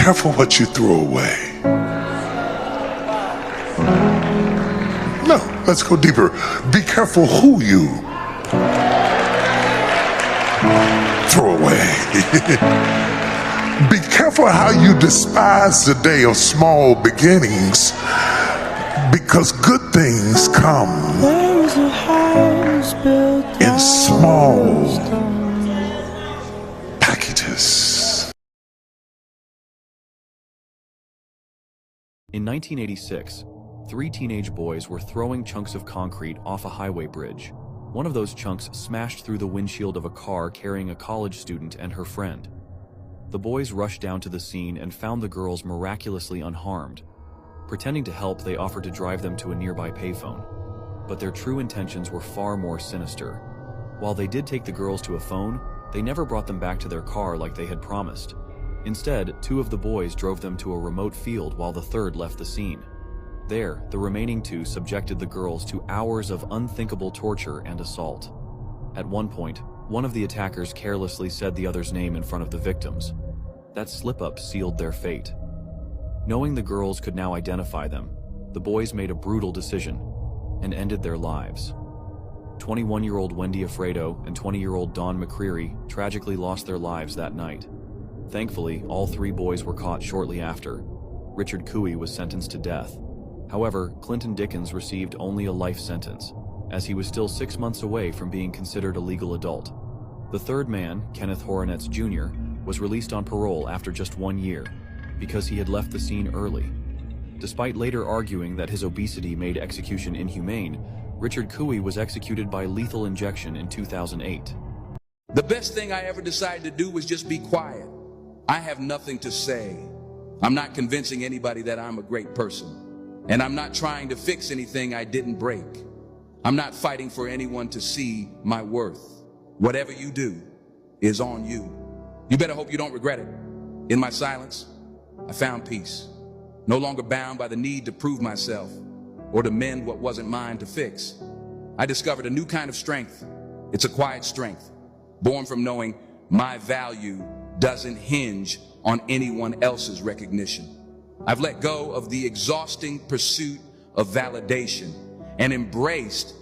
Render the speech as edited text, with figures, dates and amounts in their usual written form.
careful what you throw away. No, let's go deeper. Be careful who you throw away. Be careful how you despise the day of small beginnings, because good things come in small packages. In 1986, 3 teenage boys were throwing chunks of concrete off a highway bridge. One of those chunks smashed through the windshield of a car carrying a college student and her friend. The boys rushed down to the scene and found the girls miraculously unharmed. Pretending to help, they offered to drive them to a nearby payphone. But their true intentions were far more sinister. While they did take the girls to a phone, they never brought them back to their car like they had promised. Instead, 2 of the boys drove them to a remote field while the third left the scene. There, the remaining 2 subjected the girls to hours of unthinkable torture and assault. At one point, one of the attackers carelessly said the other's name in front of the victims. That slip-up sealed their fate. Knowing the girls could now identify them, the boys made a brutal decision and ended their lives. 21-year-old Wendy Afredo and 20-year-old Dawn McCreary tragically lost their lives that night. Thankfully, all 3 boys were caught shortly after. Richard Cooey was sentenced to death. However, Clinton Dickens received only a life sentence, as he was still 6 months away from being considered a legal adult. The third man, Kenneth Horonetz Jr., was released on parole after just 1 year, because he had left the scene early. Despite later arguing that his obesity made execution inhumane, Richard Cooey was executed by lethal injection in 2008. The best thing I ever decided to do was just be quiet. I have nothing to say. I'm not convincing anybody that I'm a great person. And I'm not trying to fix anything I didn't break. I'm not fighting for anyone to see my worth. Whatever you do is on you. You better hope you don't regret it. In my silence, I found peace. No longer bound by the need to prove myself or to mend what wasn't mine to fix. I discovered a new kind of strength. It's a quiet strength, born from knowing my value doesn't hinge on anyone else's recognition. I've let go of the exhausting pursuit of validation and embraced